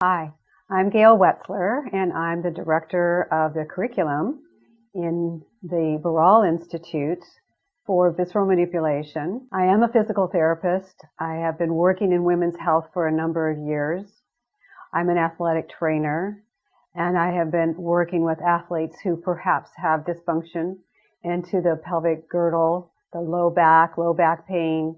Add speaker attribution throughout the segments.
Speaker 1: Hi, I'm Gail Wetzler, and I'm the director of the curriculum in the Barraля Institute for Visceral Manipulation. I am a physical therapist. I have been working in women's health for a number of years. I'm an athletic trainer, and I have been working with athletes who perhaps have dysfunction into the pelvic girdle, the low back pain,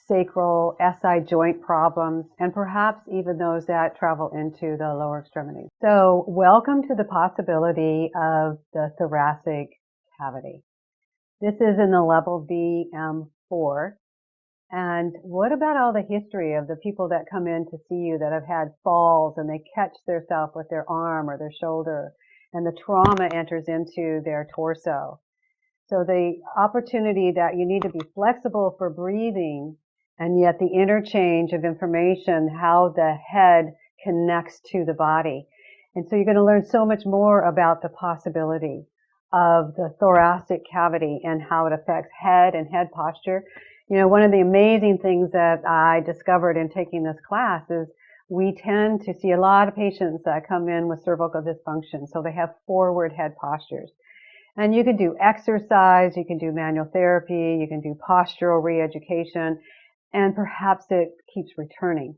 Speaker 1: sacral, SI joint problems, and perhaps even those that travel into the lower extremities. So welcome to the possibility of the thoracic cavity. This is in the level VM-4. And what about all the history of the people that come in to see you that have had falls and they catch themselves with their arm or their shoulder and the trauma enters into their torso? So the opportunity that you need to be flexible for breathing, and yet the interchange of information, how the head connects to the body. And so you're going to learn so much more about the possibility of the thoracic cavity and how it affects head and head posture. You know, one of the amazing things that I discovered in taking this class is we tend to see a lot of patients that come in with cervical dysfunction. So they have forward head postures. And you can do exercise, you can do manual therapy, you can do postural re-education, and perhaps it keeps returning.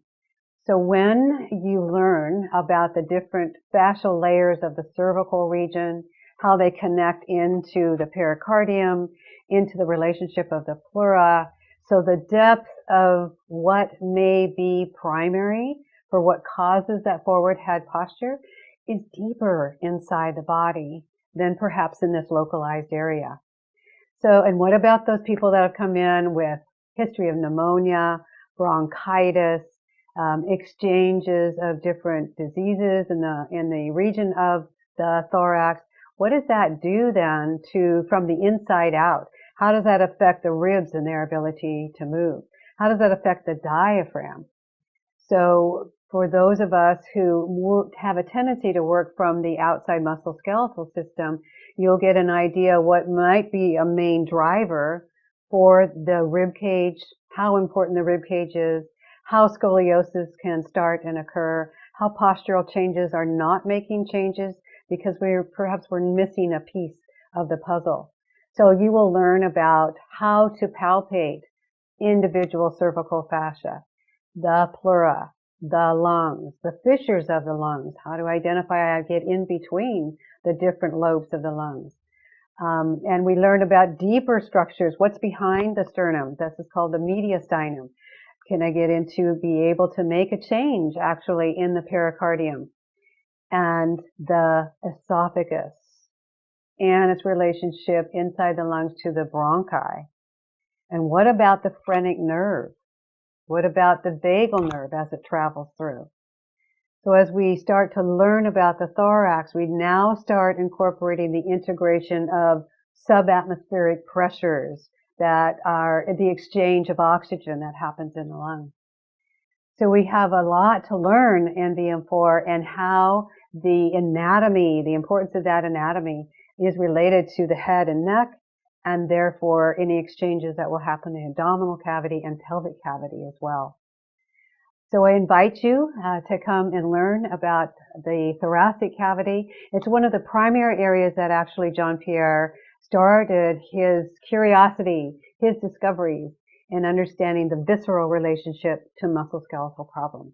Speaker 1: So when you learn about the different fascial layers of the cervical region, how they connect into the pericardium, into the relationship of the pleura, so the depth of what may be primary for what causes that forward head posture is deeper inside the body than perhaps in this localized area. So, and what about those people that have come in with history of pneumonia, bronchitis, exchanges of different diseases in the region of the thorax? What does that do then from the inside out? How does that affect the ribs and their ability to move? How does that affect the diaphragm? So for those of us who have a tendency to work from the outside musculoskeletal system, you'll get an idea what might be a main driver for the rib cage, how important the rib cage is, how scoliosis can start and occur, how postural changes are not making changes because perhaps we're missing a piece of the puzzle. So you will learn about how to palpate individual cervical fascia, the pleura, the lungs, the fissures of the lungs, how to identify I get in between the different lobes of the lungs. And we learn about deeper structures, what's behind the sternum. This is called the mediastinum. Can I get into be able to make a change actually in the pericardium and the esophagus and its relationship inside the lungs to the bronchi? And what about the phrenic nerve? What about the vagal nerve as it travels through? So as we start to learn about the thorax, we now start incorporating the integration of subatmospheric pressures that are the exchange of oxygen that happens in the lungs. So we have a lot to learn in VM-4 and how the anatomy, the importance of that anatomy is related to the head and neck, and therefore any exchanges that will happen in the abdominal cavity and pelvic cavity as well. So I invite you to come and learn about the thoracic cavity. It's one of the primary areas that actually Jean-Pierre started his curiosity, his discoveries in understanding the visceral relationship to musculoskeletal problems.